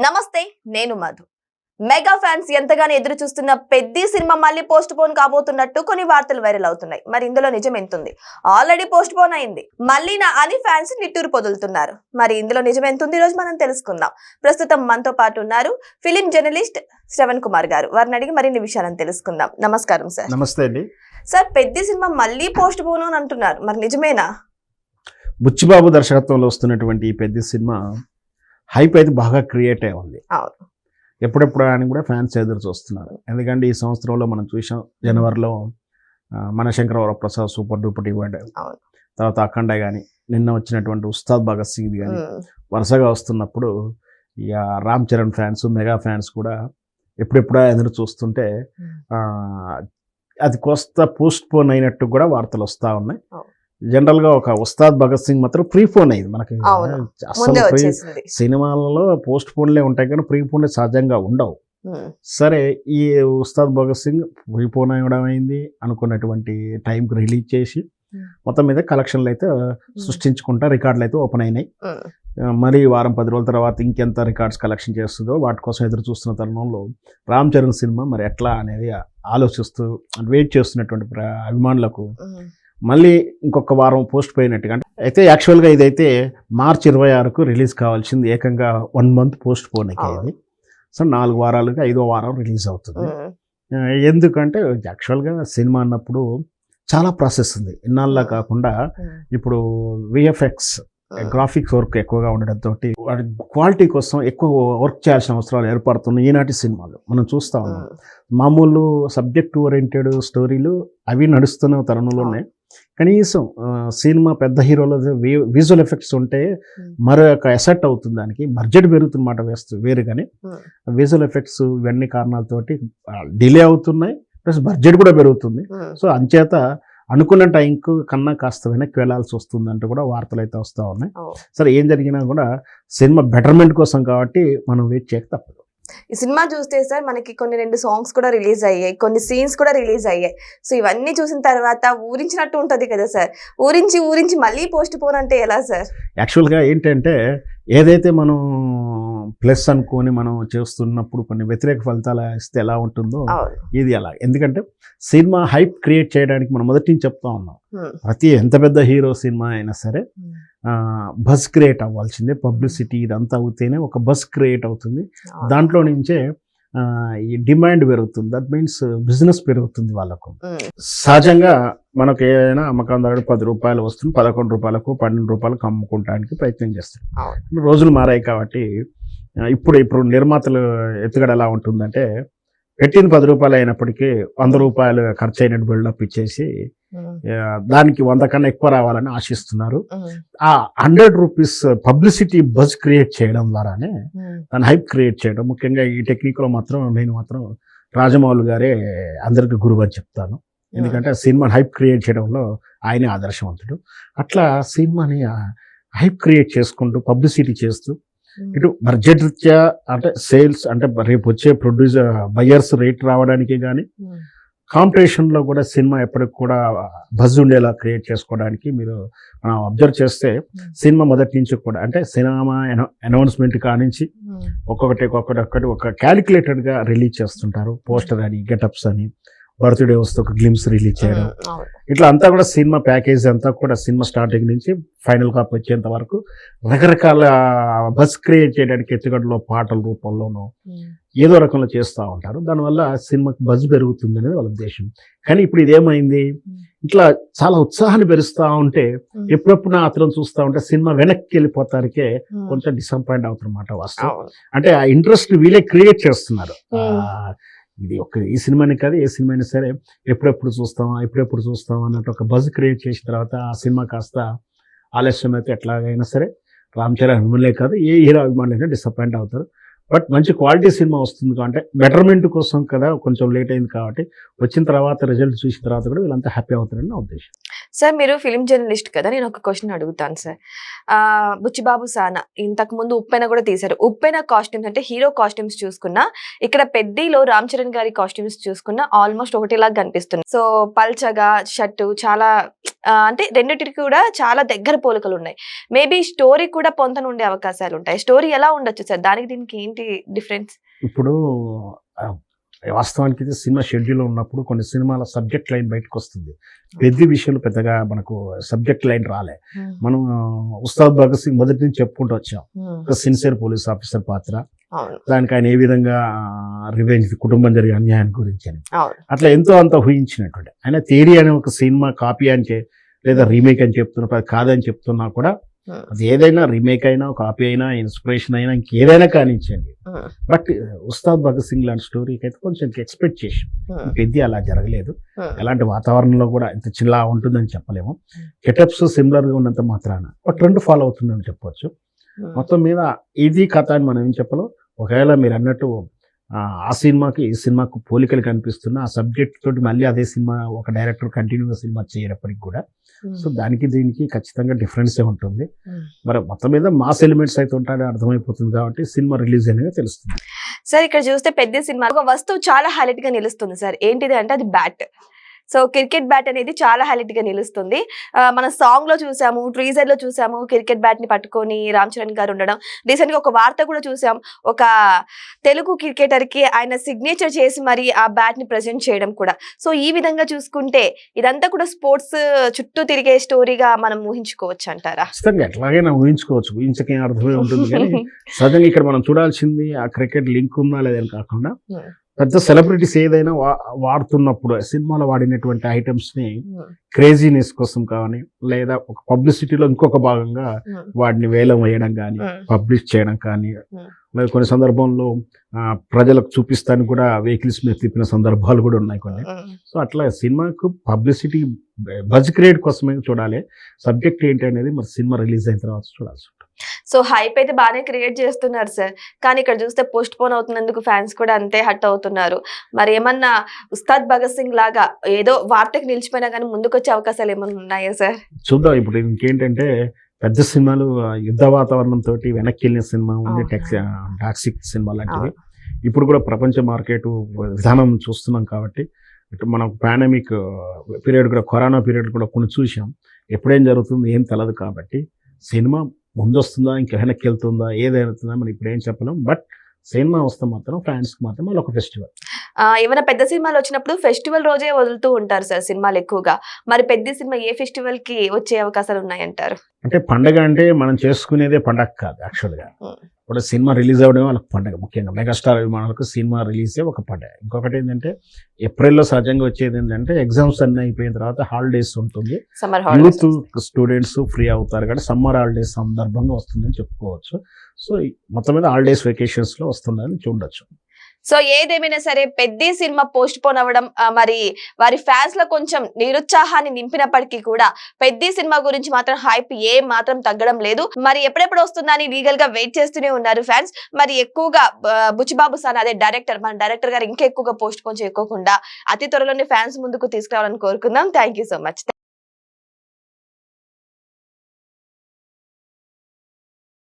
నమస్తే, నేను Madhu. Mega fans ఎంతగానో ఎదురు చూస్తున్న పెద్ది సినిమా మళ్ళీ పోస్ట్ పోన్ కాబోతున్నట్టు కొన్ని వార్తలు వైరల్ అవుతున్నాయి. మరి ఇందులో నిజం ఎంతుంది? ఆల్రెడీ పోస్ట్ పోన్ అయింది, మళ్ళీ నా అని ఫ్యాన్స్ నిట్టూరు పొదులుతున్నారు. మరి ఇందులో నిజం ఎంతుంది? ఈ రోజు మనం తెలుసుకుందాం. ప్రస్తుతం మనతో పాటు ఉన్నారు ఫిలిం జర్నలిస్ట్ శ్రవణ్ కుమార్ గారు. వారిని అడిగి మరిన్ని విషయాలను తెలుసుకుందాం. నమస్కారం సార్. నమస్తే అండి. సార్, పెద్ది సినిమా మళ్ళీ పోస్ట్ పోన్ అని అంటున్నారు, మరి నిజమేనా? బుచ్చిబాబు దర్శకత్వంలో వస్తున్నటువంటి ఈ పెద్ద సినిమా హైప్ అయితే బాగా క్రియేట్ అయి ఉంది. ఎప్పుడెప్పుడు అని కూడా ఫ్యాన్స్ ఎదురు చూస్తున్నారు. ఎందుకంటే ఈ సంవత్సరంలో మనం చూసాం, జనవరిలో మన శంకర వరప్రసాద్ సూపర్ డూపర్ ఇవ్వండి, తర్వాత అఖండ కానీ, నిన్న వచ్చినటువంటి ఉస్తాద్ భగత్ సింగ్ కానీ వరుసగా వస్తున్నప్పుడు ఇక Ram Charan fans, mega fans కూడా ఎప్పుడెప్పుడా ఎదురు చూస్తుంటే అది కొస్త పోస్ట్ పోన్ అయినట్టు కూడా వార్తలు వస్తూ ఉన్నాయి. జనరల్ గా ఒక ఉస్తాద్ భగత్ సింగ్ మాత్రం ప్రీ పోన్ అయింది. మనకి అసలు సినిమాలలో పోస్ట్ పోన్లే ఉంటాయి కానీ ప్రీ పోన్లే సహజంగా ఉండవు. సరే, ఈ ఉస్తాద్ భగత్ సింగ్ ప్రీ పోన్ అవ్వడం అయింది. అనుకున్నటువంటి టైంకి రిలీజ్ చేసి మొత్తం మీద కలెక్షన్లు అయితే సృష్టించుకుంటా రికార్డులు అయితే ఓపెన్ అయినాయి. మరి వారం 10 రోజుల తర్వాత ఇంకెంత రికార్డ్స్ కలెక్షన్ చేస్తుందో వాటి కోసం ఎదురు చూస్తున్న తరుణంలో రామ్ చరణ్ సినిమా మరి ఎట్లా అనేది ఆలోచిస్తూ వెయిట్ చేస్తున్నటువంటి అభిమానులకు మళ్ళీ ఇంకొక వారం పోస్ట్ పోయినట్టుగా అయితే యాక్చువల్గా ఇదైతే మార్చి 26కు రిలీజ్ కావాల్సింది ఏకంగా 1 మంత్ పోస్ట్ పోన్ అయ్యింది. సో 4 వారాలుగా 5వ వారం రిలీజ్ అవుతుంది. ఎందుకంటే యాక్చువల్గా సినిమా అన్నప్పుడు చాలా ప్రాసెస్ ఉంది. ఇన్నాళ్ళ కాకుండా ఇప్పుడు విఎఫ్ఎక్స్ గ్రాఫిక్స్ వర్క్ ఎక్కువగా ఉండడంతో క్వాలిటీ కోసం ఎక్కువ వర్క్ చేయాల్సిన అవసరాలు ఏర్పడుతున్నాయి. ఈనాటి సినిమాలు మనం చూస్తూ ఉన్నాం. మామూలు సబ్జెక్ట్ ఓరియంటెడ్ స్టోరీలు అవి నడుస్తున్న తరుణంలోనే కనీసం సినిమా పెద్ద హీరోల విజువల్ ఎఫెక్ట్స్ ఉంటే మరొక ఎసెట్ అవుతుంది. దానికి బడ్జెట్ పెరుగుతున్నమాట వేరు, కానీ విజువల్ ఎఫెక్ట్స్ ఇవన్నీ కారణాలతోటి డిలే అవుతున్నాయి, ప్లస్ బడ్జెట్ కూడా పెరుగుతుంది. సో అంచేత అనుకున్న టైంకు కన్నా కాస్త వెనక్కి వెళ్లాల్సి వస్తుంది అంటూ కూడా వార్తలు అయితే వస్తూ ఉన్నాయి. సరే, ఏం జరిగినా కూడా సినిమా బెటర్మెంట్ కోసం కాబట్టి మనం వెయిట్ చేయక తప్పదు. ఈ సినిమా చూస్తే సార్ మనకి కొన్ని 2 సాంగ్స్ కూడా రిలీజ్ అయ్యాయి, కొన్ని సీన్స్ కూడా రిలీజ్ అయ్యాయి. సో ఇవన్నీ చూసిన తర్వాత ఊరించినట్టు ఉంటుంది కదా సార్. ఊరించి మళ్ళీ పోస్ట్ పోన్ అంటే ఎలా సార్? యాక్చువల్గా ఏంటంటే ఏదైతే మనం ప్లస్ అనుకొని మనం చేస్తున్నప్పుడు కొన్ని వ్యతిరేక ఫలితాలు ఇస్తే ఎలా ఉంటుందో ఇది అలా. ఎందుకంటే సినిమా హైప్ క్రియేట్ చేయడానికి మనం మొదటి నుంచి చెప్తా ఉన్నాం. ప్రతి ఎంత పెద్ద హీరో సినిమా అయినా సరే బస్ క్రియేట్ అవ్వాల్సిందే. పబ్లిసిటీ ఇదంతా అవుతేనే ఒక బస్ క్రియేట్ అవుతుంది. దాంట్లో నుంచే ఈ డిమాండ్ పెరుగుతుంది. దట్ మీన్స్ బిజినెస్ పెరుగుతుంది వాళ్ళకు. సహజంగా మనకు ఏదైనా అమ్మకందారుడు 10 రూపాయలు వస్తుంది, 11 రూపాయలకు 12 రూపాయలకు అమ్ముకోవడానికి ప్రయత్నం చేస్తారు. రోజులు మారాయి కాబట్టి ఇప్పుడు నిర్మాతలు ఎత్తుగడ ఎలా ఉంటుందంటే పెట్టింది 10 రూపాయలు అయినప్పటికీ 100 రూపాయలు ఖర్చు అయినట్టు బిల్డప్ ఇచ్చేసి దానికి 100 కన్నా ఎక్కువ రావాలని ఆశిస్తున్నారు. ఆ 100 రూపీస్ పబ్లిసిటీ బజ్ క్రియేట్ చేయడం ద్వారానే దాన్ని హైప్ క్రియేట్ చేయడం. ముఖ్యంగా ఈ టెక్నిక్ లో నేను మాత్రం రాజమౌళి గారే అందరికి గురువు అని చెప్తాను. ఎందుకంటే సినిమాని హైప్ క్రియేట్ చేయడంలో ఆయనే ఆదర్శవంతుడు. అట్లా సినిమాని హైప్ క్రియేట్ చేసుకుంటూ పబ్లిసిటీ చేస్తూ ఇటు బడ్జెట్ రీత్యా అంటే సేల్స్ అంటే రేపు వచ్చే ప్రొడ్యూసర్ బయర్స్ రేట్ రావడానికి కానీ కాంపిటీషన్లో కూడా సినిమా ఎప్పటికి కూడా బజ్ ఉండేలా క్రియేట్ చేసుకోవడానికి మీరు అబ్జర్వ్ చేస్తే సినిమా మొదటి నుంచి కూడా అంటే సినిమా అనౌన్స్మెంట్ కానించి ఒక్కొక్కటి ఒక క్యాలిక్యులేటెడ్గా రిలీజ్ చేస్తుంటారు. పోస్టర్ అని, గెటప్స్ అని, బర్త్డే వస్తే ఒక గ్లిమ్స్ రిలీజ్ చేయడం, ఇట్లా అంతా కూడా సినిమా ప్యాకేజ్ అంతా కూడా సినిమా స్టార్టింగ్ నుంచి ఫైనల్ కాప్ వచ్చేంత వరకు రకరకాల బస్ క్రియేట్ చేయడానికి ఎత్తుగడలో పాటల రూపంలోనూ ఏదో రకంలో చేస్తూ ఉంటారు. దానివల్ల సినిమాకి బజ్ పెరుగుతుంది అనేది వాళ్ళ ఉద్దేశం. కానీ ఇప్పుడు ఇదేమైంది, ఇట్లా చాలా ఉత్సాహాన్ని పెరుస్తూ ఉంటే ఎప్పుడెప్పుడు అతను చూస్తూ ఉంటే సినిమా వెనక్కి వెళ్ళిపోతానికే కొంచెం డిసప్పాయింట్ అవుతున్నమాట వాస్తవం. అంటే ఆ ఇంట్రెస్ట్ వీళ్ళే క్రియేట్ చేస్తున్నారు. ఇది ఈ సినిమాని కాదు, ఏ సినిమా అయినా సరే ఎప్పుడెప్పుడు చూస్తాం అన్నట్టు ఒక బజ్ క్రియేట్ చేసిన తర్వాత ఆ సినిమా కాస్త ఆలస్యం అయితే ఎట్లాగైనా సరే రామ్ చరణ్ అభిమానులే కాదు, ఏ హీరో అభిమానులైనా డిసప్పాయింట్ అవుతారు. బట్ మంచి క్వాలిటీ సినిమా వస్తుంది కాబట్టి బెటర్మెంట్ కోసం కదా కొంచెం లేట్ అయింది కాబట్టి వచ్చిన తర్వాత రిజల్ట్ చూసిన తర్వాత కూడా వీళ్ళంతా హ్యాపీ అవుతారని నా ఉద్దేశం. సార్, మీరు ఫిలిం జర్నలిస్ట్ కదా, నేను ఒక క్వశ్చన్ అడుగుతాను సార్. బుచ్చిబాబు సానా ఇంతకు ముందు ఉప్పెన కూడా తీశారు. ఉప్పెన కాస్ట్యూమ్స్ అంటే హీరో కాస్ట్యూమ్స్ చూసుకున్నా, ఇక్కడ పెద్దిలో రామ్ చరణ్ గారి కాస్ట్యూమ్స్ చూసుకున్నా ఆల్మోస్ట్ ఒకటిలాగా కనిపిస్తుంది. సో పల్చగా షర్టు చాలా అంటే రెండిటికి కూడా చాలా దగ్గర పోలికలు ఉన్నాయి. మేబీ స్టోరీ కూడా పొంతన ఉండే అవకాశాలు ఉంటాయి. స్టోరీ ఎలా ఉండొచ్చు సార్? దానికి దీనికి ఏంటి డిఫరెన్స్? ఇప్పుడు వాస్తవానికి ఇది సినిమా షెడ్యూల్ ఉన్నప్పుడు కొన్ని సినిమాల సబ్జెక్ట్ లైన్ బయటకు వస్తుంది. పెద్ద విషయంలో పెద్దగా మనకు సబ్జెక్ట్ లైన్ రాలే. మనం ఉస్తాద్ భగత్ సింగ్ మొదటి నుంచి చెప్పుకుంటూ వచ్చాం. ఒక సిన్సియర్ పోలీస్ ఆఫీసర్ పాత్ర, దానికి ఆయన ఏ విధంగా రివెంజ్, కుటుంబం జరిగే అన్యాయం గురించి అని అట్లా ఎంతో అంత ఊహించినటువంటి ఆయన థియరీ అనే ఒక సినిమా కాపీ అని లేదా రీమేక్ అని చెప్తున్నా, అది కాదని చెప్తున్నా కూడా అది ఏదైనా రీమేక్ అయినా, కాపీ అయినా, ఇన్స్పిరేషన్ అయినా, ఇంకేదైనా కానించండి. బట్ ఉస్తాద్ భగత్ సింగ్ లాంటి స్టోరీకి అయితే కొంచెం ఎక్స్పెక్ట్ చేసాం. పెద్ద అలా జరగలేదు. ఎలాంటి వాతావరణంలో కూడా ఇంత చిల్లా ఉంటుందని చెప్పలేము. గెటప్స్ సిమిలర్ గా ఉన్నంత మాత్రాన ఒక ట్రెండ్ ఫాలో అవుతుందని చెప్పొచ్చు. మొత్తం మీద ఇది కథ అని మనం ఏం చెప్పలేం. ఒకవేళ మీరు అన్నట్టు ఆ సినిమాకి ఈ సినిమాకు పోలికలు కనిపిస్తున్న ఆ సబ్జెక్ట్ తోటి మళ్ళీ అదే సినిమా ఒక డైరెక్టర్ కంటిన్యూగా సినిమా చేయనప్పటికి కూడా సో దానికి దీనికి ఖచ్చితంగా డిఫరెన్సే ఉంటుంది. మరి మొత్తం మీద మాస్ ఎలిమెంట్స్ అయితే ఉంటాయని అర్థమైపోతుంది కాబట్టి సినిమా రిలీజ్ అనేది తెలుస్తుంది. సార్ ఇక్కడ చూస్తే పెద్ద సినిమా ఒక వస్తువు చాలా హైలైట్ గా నిలుస్తుంది సార్. ఏంటిది అంటే అది బ్యాట్. సో క్రికెట్ బ్యాట్ అనేది చాలా హైలైట్ గా నిలుస్తుంది. మన సాంగ్ లో చూసాము, ట్రీజర్ లో చూసాము క్రికెట్ బ్యాట్ ని పట్టుకొని రామ్ చరణ్ గారు ఉండడం. రీసెంట్ గా ఒక వార్త కూడా చూసాం, ఒక తెలుగు క్రికెటర్ కి ఆయన సిగ్నేచర్ చేసి మరి ఆ బ్యాట్ ని ప్రెజెంట్ చేయడం కూడా. సో ఈ విధంగా చూసుకుంటే ఇదంతా కూడా స్పోర్ట్స్ చుట్టూ తిరిగే స్టోరీగా మనం ఊహించుకోవచ్చు అంటారా? ఖచ్చితంగా ఎట్లాగైనా ఊహించుకోవచ్చు, ఊహించకే అర్థమే ఉంటుంది. కానీ సడన్గా ఇక్కడ మనం చూడాల్సింది ఆ క్రికెట్ లింక్ ఉందా లేదని కాకుండా పెద్ద సెలబ్రిటీస్ ఏదైనా వాడుతున్నప్పుడు సినిమాలో వాడినటువంటి ఐటమ్స్ ని క్రేజీనెస్ కోసం కానీ లేదా ఒక పబ్లిసిటీలో ఇంకొక భాగంగా వాటిని వేలం వేయడం కానీ, పబ్లిష్ చేయడం కానీ, లేదా కొన్ని సందర్భంలో ప్రజలకు చూపిస్తానికి కూడా వెహికల్స్ మీద తిప్పిన సందర్భాలు కూడా ఉన్నాయి కొన్ని. సో అట్లా సినిమాకు పబ్లిసిటీ బజ్ క్రియేట్ కోసమే చూడాలి. సబ్జెక్ట్ ఏంటి అనేది మరి సినిమా రిలీజ్ అయిన తర్వాత చూడాల్సి ఉంటుంది. సో హైప్ అయితే బాగానే క్రియేట్ చేస్తున్నారు సార్, కానీ ఇక్కడ చూస్తే పోస్ట్ పోన్ అవుతున్నందుకు ఫ్యాన్స్ కూడా అంతే హట్ అవుతున్నారు. మరి ఏమన్నా ఉస్తాద్ భగత్ సింగ్ లాగా ఏదో వార్తకి నిలిచిపోయినా కానీ ముందుకు వచ్చే అవకాశాలు ఏమన్నా ఉన్నాయా సార్? చూద్దాం. ఇప్పుడు ఇంకేంటంటే పెద్ద సినిమాలు యుద్ధ వాతావరణంతో వెనక్కి వెళ్ళిన సినిమా ఉంది, టాక్సిక్ సినిమా లాంటివి. ఇప్పుడు కూడా ప్రపంచ మార్కెట్ విధానం చూస్తున్నాం కాబట్టి ఇటు మనం పాండమిక్ పీరియడ్ కూడా, కరోనా పీరియడ్ కూడా కొన్ని చూసాం. ఎప్పుడేం జరుగుతుంది ఏం తెలదు కాబట్టి సినిమా ముందు వస్తుందా ఇంకా వెనక్కి వెళ్తుందా ఏదైతుందా మనం ఇప్పుడు ఏం చెప్పలేం. బట్ సినిమా వస్తే మాత్రం ఫ్యాన్స్కి మాత్రం అది ఒక ఫెస్టివల్. ఏమైనా పెద్ద సినిమాలు వచ్చినప్పుడు ఫెస్టివల్ రోజే వదులుతూ ఉంటారు సార్ సినిమాలు ఎక్కువగా. మరి పెద్ద సినిమా ఏ ఫెస్టివల్ కి వచ్చే అవకాశాలు ఉన్నాయంటారు? అంటే పండగ అంటే మనం చేసుకునేదే పండగ కాదు యాక్చువల్గా. ఇప్పుడు సినిమా రిలీజ్ అవ్వడమే వాళ్ళకి పండగ. ముఖ్యంగా మెగాస్టార్ అభిమానులకు సినిమా రిలీజే ఒక పండగ. ఇంకొకటి ఏంటంటే ఏప్రిల్లో సహజంగా వచ్చేది ఏంటంటే ఎగ్జామ్స్ అన్నీ అయిపోయిన తర్వాత హాలిడేస్ ఉంటుంది, యూత్ స్టూడెంట్స్ ఫ్రీ అవుతారు కాబట్టి సమ్మర్ హాలిడేస్ సందర్భంగా వస్తుందని చెప్పుకోవచ్చు. సో మొత్తం మీద హాలిడేస్ వెకేషన్స్ లో వస్తుందని చూడొచ్చు. సో ఏదేమైనా సరే పెద్ద సినిమా పోస్ట్ పోన్ అవ్వడం మరి వారి ఫ్యాన్స్ లో కొంచెం నిరుత్సాహాన్ని నింపినప్పటికీ కూడా పెద్ద సినిమా గురించి మాత్రం హైప్ ఏ మాత్రం తగ్గడం లేదు. మరి ఎప్పుడెప్పుడు వస్తుందని లీగల్ గా వెయిట్ చేస్తూనే ఉన్నారు ఫ్యాన్స్. మరి ఎక్కువగా బుచ్చిబాబు సార్ అదే డైరెక్టర్, మన డైరెక్టర్ గారు ఇంకా ఎక్కువగా పోస్ట్ పోన్ చేయకోకుండా అతి త్వరలోనే ఫ్యాన్స్ ముందుకు తీసుకురావాలని కోరుకుందాం. Thank you so much.